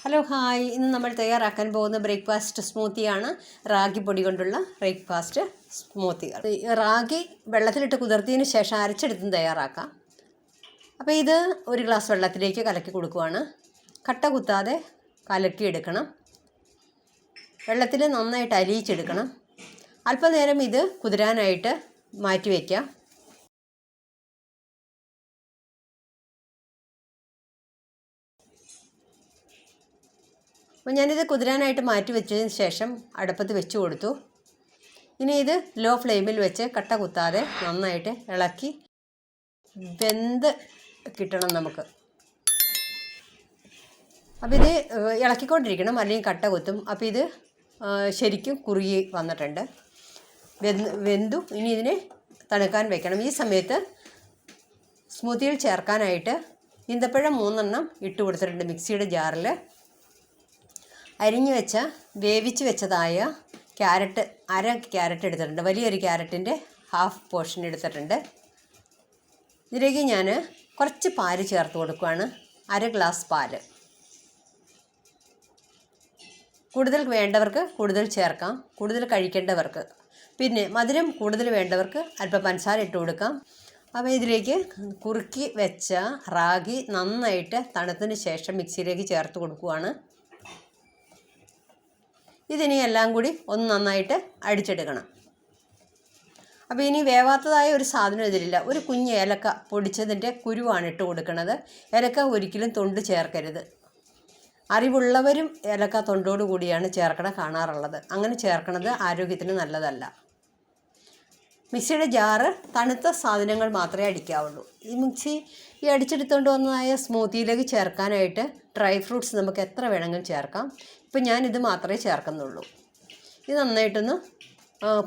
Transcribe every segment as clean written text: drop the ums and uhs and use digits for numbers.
Hello hi, ഇന്ന് നമ്മൾ തയ്യാറാക്കാൻ പോകുന്ന ബ്രേക്ക്ഫാസ്റ്റ് സ്മൂത്തിയാണ്. റാഗി പൊടി കൊണ്ടുള്ള ബ്രേക്ക്ഫാസ്റ്റ് സ്മൂത്തികൾ. റാഗി വെള്ളത്തിലിട്ട് കുതിർത്തിയതിന് ശേഷം അരച്ചെടുത്തും തയ്യാറാക്കാം. അപ്പോൾ ഇത് ഒരു ഗ്ലാസ് വെള്ളത്തിലേക്ക് കലക്കി കൊടുക്കുവാണ്. കട്ട കുത്താതെ കലക്കിയെടുക്കണം. വെള്ളത്തിൽ നന്നായിട്ട് അലിയിച്ചെടുക്കണം. അല്പനേരം ഇത് കുതിരാനായിട്ട് മാറ്റി വയ്ക്കാം. അപ്പോൾ ഞാനിത് കുതിരാനായിട്ട് മാറ്റി വെച്ചതിന് ശേഷം അടുപ്പത്ത് വെച്ച് കൊടുത്തു. ഇനി ഇത് ലോ ഫ്ലെയിമിൽ വെച്ച് കട്ട കുത്താതെ നന്നായിട്ട് ഇളക്കി വെന്ത് കിട്ടണം നമുക്ക്. അപ്പോൾ ഇത് ഇളക്കിക്കൊണ്ടിരിക്കണം, അല്ലെങ്കിൽ കട്ട കുത്തും. അപ്പോൾ ഇത് ശരിക്കും കുറുകി വന്നിട്ടുണ്ട്, വെന്തു. ഇനി ഇതിനെ തണുക്കാൻ വെക്കണം. ഈ സമയത്ത് സ്മൂത്തിയിൽ ചേർക്കാനായിട്ട് ഈന്തപ്പഴം 3 ഇട്ട് കൊടുത്തിട്ടുണ്ട് മിക്സിയുടെ ജാറിൽ. അരിഞ്ഞു വെച്ച വേവിച്ച് വെച്ചതായ ക്യാരറ്റ്, അര ക്യാരറ്റ് എടുത്തിട്ടുണ്ട്. വലിയൊരു ക്യാരറ്റിൻ്റെ ഹാഫ് പോർഷൻ എടുത്തിട്ടുണ്ട്. ഇതിലേക്ക് ഞാൻ കുറച്ച് പാല് ചേർത്ത് കൊടുക്കുകയാണ്. 1 ഗ്ലാസ് പാല്. കൂടുതൽ വേണ്ടവർക്ക് കൂടുതൽ ചേർക്കാം, കൂടുതൽ കഴിക്കേണ്ടവർക്ക്. പിന്നെ മധുരം കൂടുതൽ വേണ്ടവർക്ക് അല്പം പഞ്ചസാര ഇട്ട് കൊടുക്കാം. അപ്പോൾ ഇതിലേക്ക് കുറുക്കി വെച്ച റാഗി നന്നായിട്ട് തണുത്തതിന് ശേഷം മിക്സിയിലേക്ക് ചേർത്ത് കൊടുക്കുകയാണ്. ഇതിനി എല്ലാം കൂടി ഒന്ന് നന്നായിട്ട് അടിച്ചെടുക്കണം. അപ്പോൾ ഇനി വേവാത്തതായ ഒരു സാധനം ഇതിലില്ല. ഒരു കുഞ്ഞ് ഏലക്ക പൊടിച്ചതിൻ്റെ കുരുവാണ് ഇട്ട് കൊടുക്കുന്നത്. ഏലക്ക ഒരിക്കലും തൊണ്ട് ചേർക്കരുത്. അറിവുള്ളവരും ഏലക്ക തൊണ്ടോട് കൂടിയാണ് കാണാറുള്ളത്. അങ്ങനെ ചേർക്കണത് ആരോഗ്യത്തിന് നല്ലതല്ല. മിക്സിയുടെ ജാറ് തണുത്ത സാധനങ്ങൾ മാത്രമേ അടിക്കാവുള്ളൂ. ഈ അടിച്ചെടുത്തുകൊണ്ട് വന്നതായ സ്മൂത്തിയിലേക്ക് ചേർക്കാനായിട്ട് ഡ്രൈ ഫ്രൂട്ട്സ് നമുക്ക് എത്ര വേണമെങ്കിലും ചേർക്കാം. ഇപ്പം ഞാനിത് മാത്രമേ ചേർക്കുന്നുള്ളൂ. ഇത് നന്നായിട്ടൊന്ന്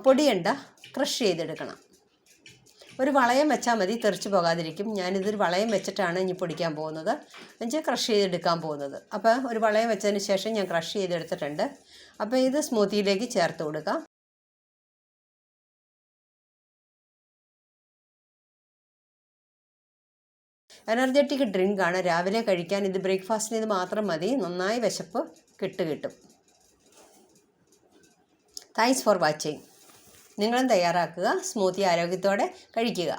പൊടിയണ്ട, ക്രഷ് ചെയ്തെടുക്കണം. ഒരു വളയം വെച്ചാൽ മതി, തെറിച്ച് പോകാതിരിക്കും. ഞാനിതൊരു വളയം വെച്ചിട്ടാണ് ഇനി പൊടിക്കാൻ പോകുന്നത്, എന്നുവെച്ചാൽ ക്രഷ് ചെയ്തെടുക്കാൻ പോകുന്നത്. അപ്പോൾ ഒരു വളയം വെച്ചതിന് ശേഷം ഞാൻ ക്രഷ് ചെയ്തെടുത്തിട്ടുണ്ട്. അപ്പോൾ ഇത് സ്മൂത്തിയിലേക്ക് ചേർത്ത് കൊടുക്കാം. എനർജറ്റിക് ഡ്രിങ്കാണ്. രാവിലെ കഴിക്കാൻ ഇത് ബ്രേക്ക്ഫാസ്റ്റിന് ഇത് മാത്രം മതി. നന്നായി വിശപ്പ് കിട്ടും. Thanks for watching. നിങ്ങളും തയ്യാറാക്കുക, സ്മൂത്തി ആരോഗ്യത്തോടെ കഴിക്കുക.